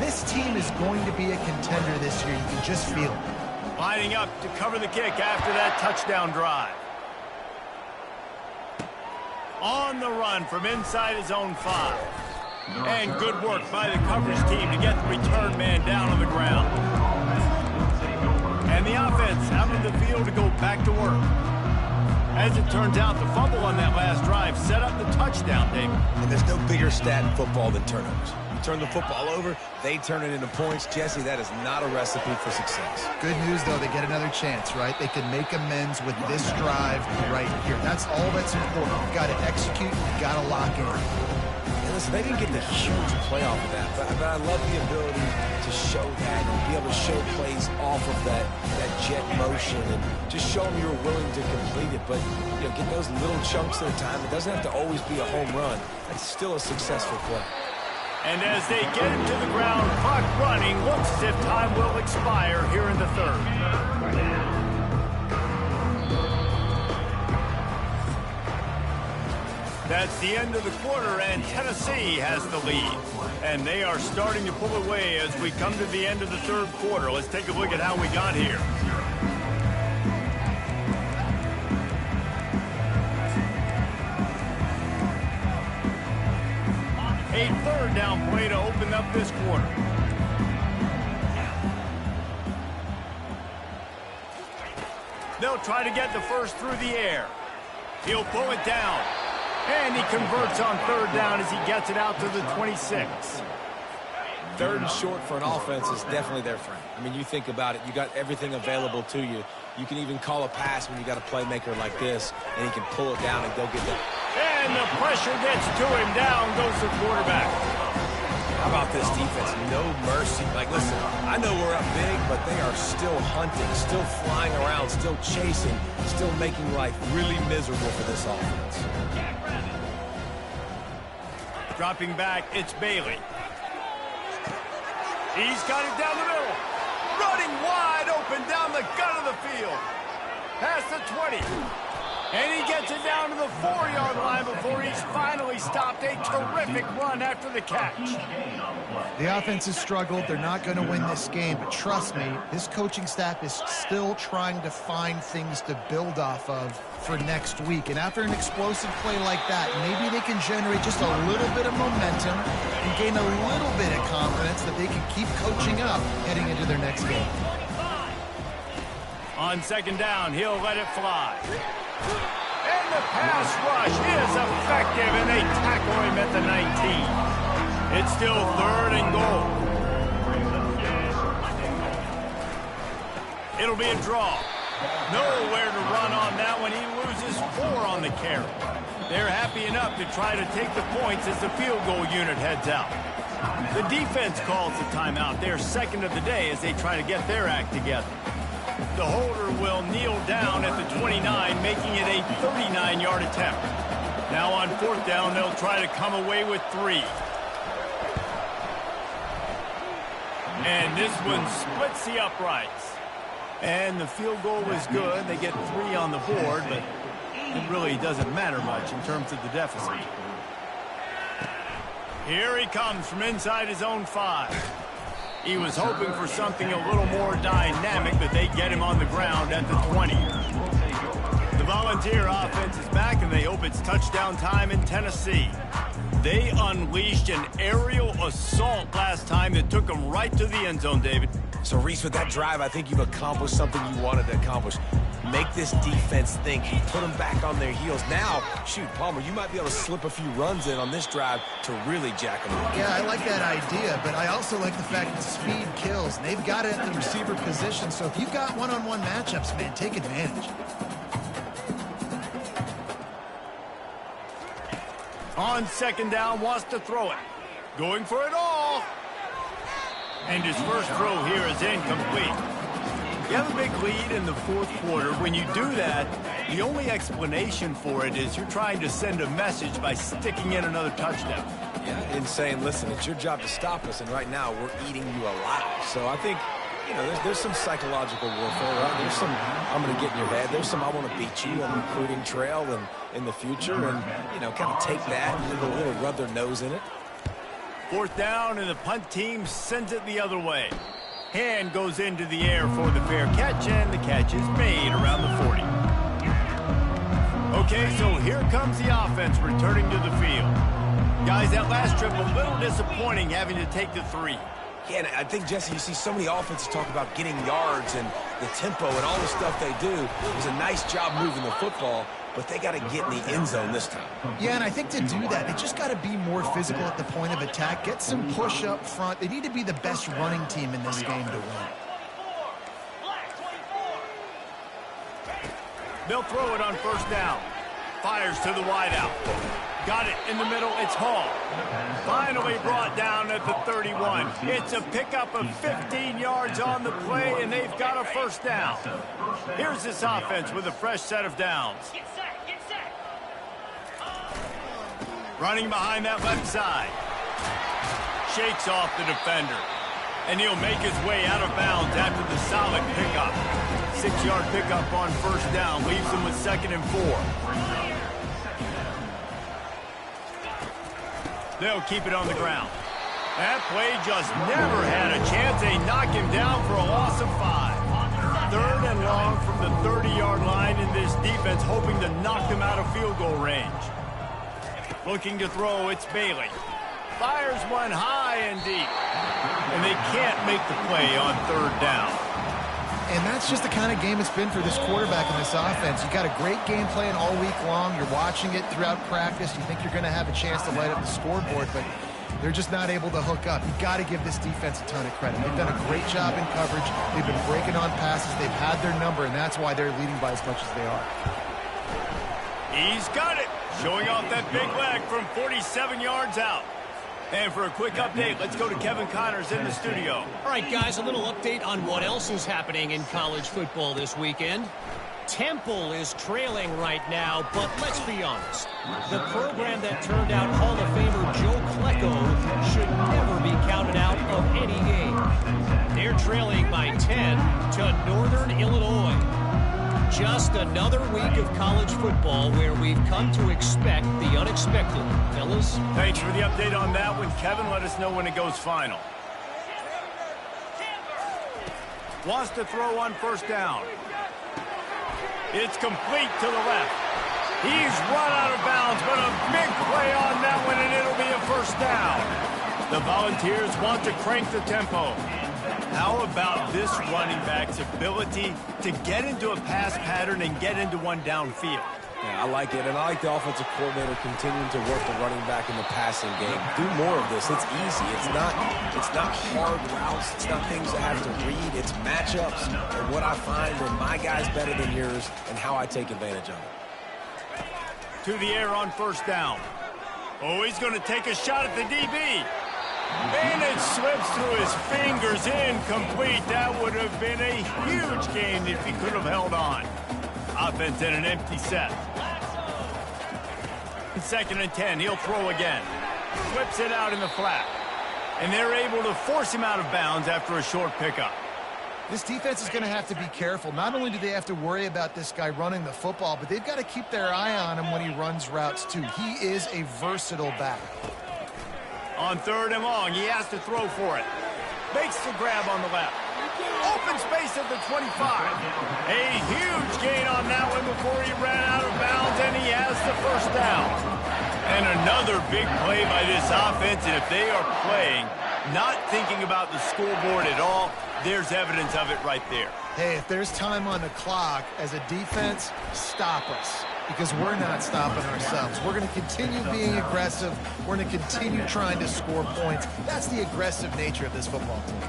This team is going to be a contender this year. You can just feel it. Lining up to cover the kick after that touchdown drive. On the run from inside his own 5. And good work by the coverage team to get the return man down on the ground. And the offense out of the field to go back to work. As it turns out, the fumble on that last drive set up the touchdown, David. And there's no bigger stat in football than turnovers. You turn the football over, they turn it into points. Jesse, that is not a recipe for success. Good news, though, they get another chance, right? They can make amends with this drive right here. That's all that's important. You've got to execute, you've got to lock in. Listen, they didn't get the huge play off of that, but I love the ability to show that and be able to show plays off of that jet motion and just show them you're willing to complete it. But, you know, get those little chunks at a time. It doesn't have to always be a home run. That's still a successful play. And as they get him to the ground, clock running, looks as if time will expire here in the third. That's the end of the quarter, and Tennessee has the lead. And they are starting to pull away as we come to the end of the third quarter. Let's take a look at how we got here. A third down play to open up this quarter. They'll try to get the first through the air. He'll pull it down. And he converts on third down as he gets it out to the 26. 3rd and short for an offense is definitely their friend. I mean, you think about it. You got everything available to you. You can even call a pass when you got a playmaker like this, and he can pull it down and go get that. And the pressure gets to him. Down goes the quarterback. How about this defense? No mercy. Like, listen, I know we're up big, but they are still hunting, still flying around, still chasing, still making life really miserable for this offense. Dropping back, it's Bailey. He's got it down the middle. Running wide open down the gut of the field. Past the 20. And he gets it down to the 4-yard line before he's finally stopped. A terrific run after the catch. The offense has struggled. They're not going to win this game, but trust me, this coaching staff is still trying to find things to build off of for next week. And after an explosive play like that, maybe they can generate just a little bit of momentum and gain a little bit of confidence that they can keep coaching up heading into their next game. On 2nd down, he'll let it fly. And the pass rush is effective, and they tackle him at the 19. It's still 3rd and goal. It'll be a draw. Nowhere to run on that one. He loses 4 on the carry. They're happy enough to try to take the points as the field goal unit heads out. The defense calls the timeout. They're 2nd of the day as they try to get their act together. The holder will kneel down at the 29, making it a 39-yard attempt. Now on 4th down, they'll try to come away with 3. And this one splits the uprights. And the field goal was good. They get 3 on the board, but it really doesn't matter much in terms of the deficit. Here he comes from inside his own 5. He was hoping for something a little more dynamic, but they get him on the ground at the 20. The Volunteer offense is back, and they hope it's touchdown time in Tennessee. They unleashed an aerial assault last time that took them right to the end zone, David. So, Reese, with that drive, I think you've accomplished something you wanted to accomplish. Make this defense think. You put them back on their heels. Now, shoot, Palmer, you might be able to slip a few runs in on this drive to really jack them up. Yeah, I like that idea, but I also like the fact that speed kills. And they've got it at the receiver position, so if you've got one-on-one matchups, man, take advantage. On 2nd down, wants to throw it. Going for it all. And his first throw here is incomplete. You have a big lead in the 4th quarter. When you do that, the only explanation for it is you're trying to send a message by sticking in another touchdown. Yeah, and saying, listen, it's your job to stop us, and right now we're eating you alive. So I think, you know, there's some psychological warfare, right? There's some, I'm going to get in your head. There's some, I want to beat you on the recruiting trail and in the future, and, you know, kind of take that and really rub their nose in it. 4th down, and the punt team sends it the other way. Hand goes into the air for the fair catch, and the catch is made around the 40. Okay, so here comes the offense returning to the field. Guys, that last trip, a little disappointing having to take the 3. Yeah, and I think, Jesse, you see so many offenses talk about getting yards and the tempo and all the stuff they do. It was a nice job moving the football, but they got to get in the end zone this time. Yeah, and I think to do that, they just got to be more physical at the point of attack, get some push up front. They need to be the best running team in this game to win. They'll throw it on 1st down. Fires to the wideout. Got it in the middle. It's Hall. Finally brought down at the 31. It's a pickup of 15 yards on the play, and they've got a 1st down. Here's this offense with a fresh set of downs. Running behind that left side. Shakes off the defender. And he'll make his way out of bounds after the solid pickup. 6-yard pickup on 1st down. Leaves them with 2nd and 4. They'll keep it on the ground. That play just never had a chance. They knock him down for a loss of 5. 3rd and long from the 30-yard line, in this defense hoping to knock them out of field goal range. Looking to throw, it's Bailey. Fires one high and deep. And they can't make the play on 3rd down. And that's just the kind of game it's been for this quarterback in this offense. You got a great game plan all week long. You're watching it throughout practice. You think you're going to have a chance to light up the scoreboard, but They're just not able to hook up. You got to give this defense a ton of credit. They've done a great job in coverage. They've been breaking on passes. They've had their number, and that's why they're leading by as much as they are. He's got it. Showing off that big leg from 47 yards out. And for a quick update, let's go to Kevin Connors in the studio. All right, guys, a little update on what else is happening in college football this weekend. Temple is trailing right now, but let's be honest. The program that turned out Hall of Famer Joe Klecko should never be counted out of any game. They're trailing by 10 to Northern Illinois. Just another week of college football where we've come to expect the unexpected. Fellas? Thanks for the update on that one, Kevin. Let us know when it goes final. Wants to throw on first down. It's complete to the left. He's run out of bounds, but a big play on that one, and it'll be a first down. The Volunteers want to crank the tempo. How about this running back's ability to get into a pass pattern and get into one downfield? Yeah, I like it, and I like the offensive coordinator continuing to work the running back in the passing game. Do more of this. It's easy. It's not hard routes. It's not things that have to read. It's matchups and what I find when my guy's better than yours and how I take advantage of it. To the air on first down. Oh, he's going to take a shot at the DB. And it slips through his fingers, incomplete. That would have been a huge gain if he could have held on. Offense in an empty set. 2nd and 10, he'll throw again. Flips it out in the flat. And they're able to force him out of bounds after a short pickup. This defense is going to have to be careful. Not only do they have to worry about this guy running the football, but they've got to keep their eye on him when he runs routes too. He is a versatile back. On 3rd and long, he has to throw for it. Makes the grab on the left. Open space at the 25. A huge gain on that one before he ran out of bounds, and he has the first down. And another big play by this offense, and if they are playing, not thinking about the scoreboard at all, there's evidence of it right there. Hey, if there's time on the clock, as a defense, stop us. Because we're not stopping ourselves. We're going to continue being aggressive. We're going to continue trying to score points. That's the aggressive nature of this football team.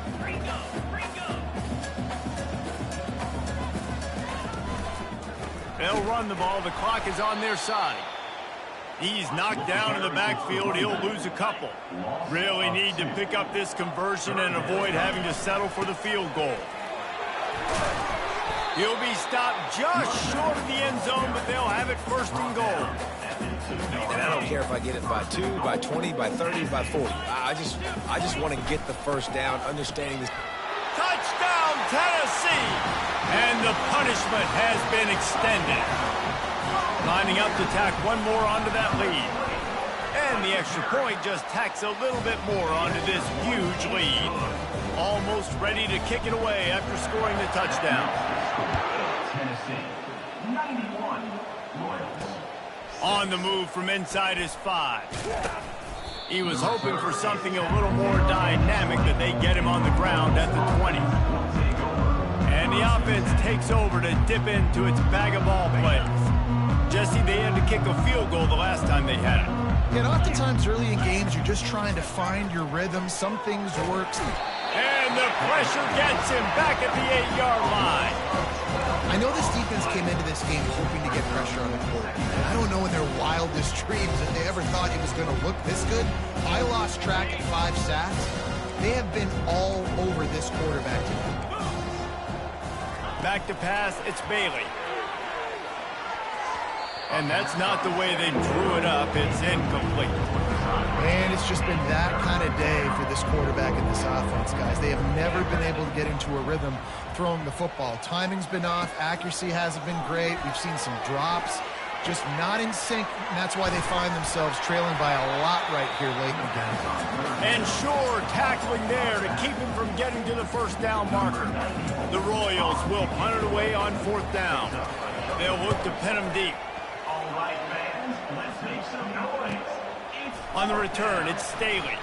They'll run the ball. The clock is on their side. He's knocked down in the backfield. He'll lose a couple. Really need to pick up this conversion and avoid having to settle for the field goal. He'll be stopped just short of the end zone, but they'll have it 1st and goal. And I don't care if I get it by 2, by 20, by 30, by 40. I just want to get the first down, understanding this. Touchdown, Tennessee! And the punishment has been extended. Lining up to tack one more onto that lead. And the extra point just tacks a little bit more onto this huge lead. Almost ready to kick it away after scoring the touchdown. Tennessee, 91 Royals. On the move from inside his 5. He was hoping for something a little more dynamic, that they get him on the ground at the 20. And the offense takes over to dip into its bag of ball plays. Jesse, they had to kick a field goal the last time they had it. And oftentimes early in games, you're just trying to find your rhythm. Some things work. And the pressure gets him back at the 8-yard line. I know this defense came into this game hoping to get pressure on the quarterback. I don't know in their wildest dreams if they ever thought it was going to look this good. I lost track at 5 sacks. They have been all over this quarterback today. Back to pass, it's Bailey. And that's not the way they drew it up. It's incomplete. Man, it's just been that kind of day for this quarterback and this offense, guys. They have never been able to get into a rhythm throwing the football. Timing's been off. Accuracy hasn't been great. We've seen some drops. Just not in sync, and that's why they find themselves trailing by a lot right here late in the game. And sure, tackling there to keep him from getting to the first down marker. The Royals will punt it away on 4th down. They'll look to pin him deep. All right, fans, let's make some noise. On the return, it's Staley.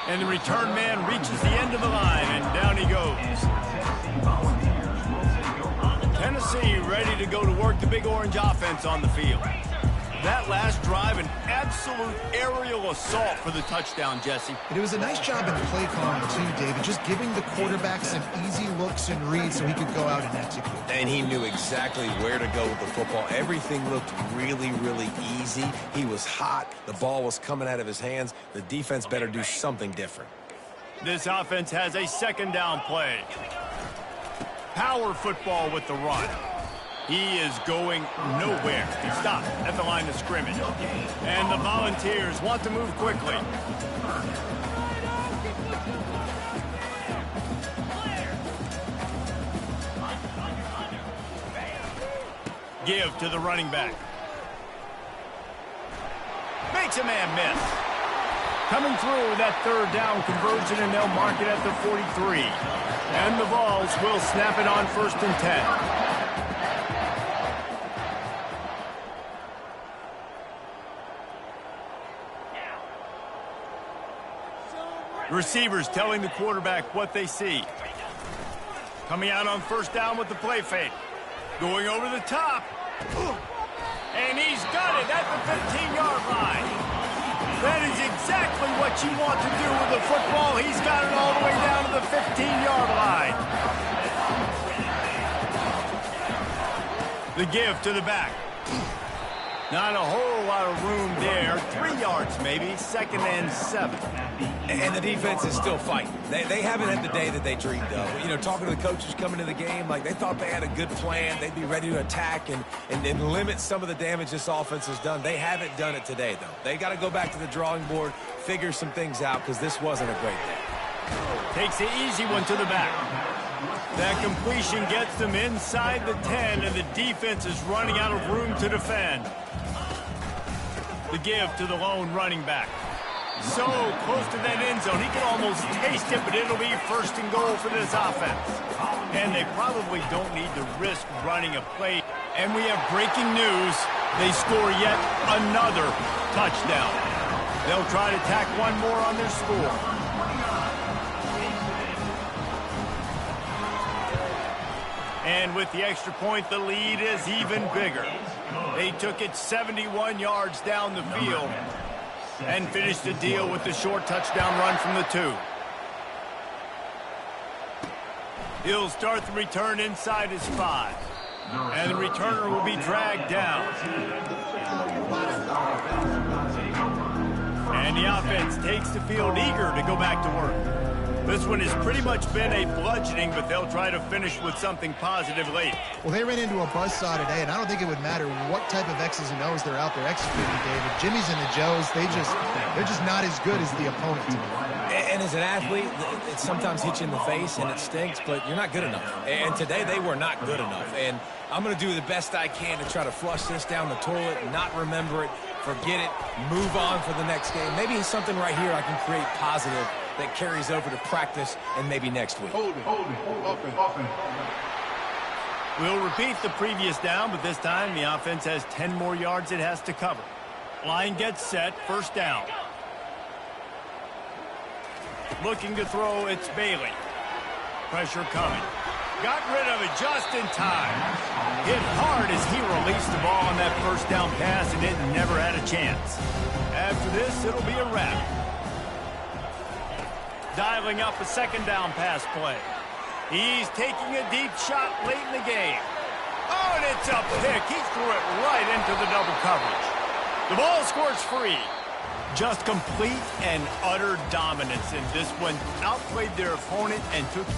And the return man reaches the end of the line, and down he goes. Tennessee ready to go to work the Big Orange offense on the field. That last drive, an absolute aerial assault for the touchdown, Jesse. It was a nice job in play calling, too, David, just giving the quarterback some easy looks and reads so he could go out and execute. And he knew exactly where to go with the football. Everything looked really, really easy. He was hot. The ball was coming out of his hands. The defense better do something different. This offense has a second down play. Power football with the run. He is going nowhere. He stopped at the line of scrimmage. And the Volunteers want to move quickly. Give to the running back. Makes a man miss. Coming through with that third down conversion, and they'll mark it at the 43. And the Vols will snap it on 1st and 10. Receivers telling the quarterback what they see. Coming out on 1st down with the play fake. Going over the top. And he's got it at the 15-yard line. That is exactly what you want to do with the football. He's got it all the way down to the 15-yard line. The give to the back. Not a whole lot of room there. 3 yards maybe, 2nd and 7. And the defense is still fighting. They haven't had the day that they dreamed of. You know, talking to the coaches coming to the game, like they thought they had a good plan. They'd be ready to attack and limit some of the damage this offense has done. They haven't done it today, though. They got to go back to the drawing board, figure some things out, because this wasn't a great day. Takes the easy one to the back. That completion gets them inside the 10, and the defense is running out of room to defend. The give to the lone running back. So close to that end zone, he can almost taste it, but it'll be 1st and goal for this offense. And they probably don't need to risk running a play. And we have breaking news. They score yet another touchdown. They'll try to tack one more on their score. And with the extra point, the lead is even bigger. They took it 71 yards down the field and finished the deal with the short touchdown run from the 2. He'll start the return inside his 5. And the returner will be dragged down. And the offense takes the field eager to go back to work. This one has pretty much been a bludgeoning, but they'll try to finish with something positive late. Well, they ran into a buzzsaw today, and I don't think it would matter what type of X's and O's they're out there executing, David. Jimmy's and the Joes, they're just not as good as the opponent to me. And as an athlete, it sometimes hits you in the face, and it stinks, but you're not good enough. And today, they were not good enough. And I'm going to do the best I can to try to flush this down the toilet, not remember it, forget it, move on for the next game. Maybe something right here I can create positive that carries over to practice and maybe next week. Hold it. Offense. We'll repeat the previous down, but this time the offense has 10 more yards it has to cover. Line gets set, 1st down. Looking to throw, it's Bailey. Pressure coming. Got rid of it just in time. Hit hard as he released the ball on that 1st down pass, and it never had a chance. After this, it'll be a wrap. Dialing up a 2nd down pass play. He's taking a deep shot late in the game. Oh, and it's a pick. He threw it right into the double coverage. The ball scores free. Just complete and utter dominance in this one. Outplayed their opponent and took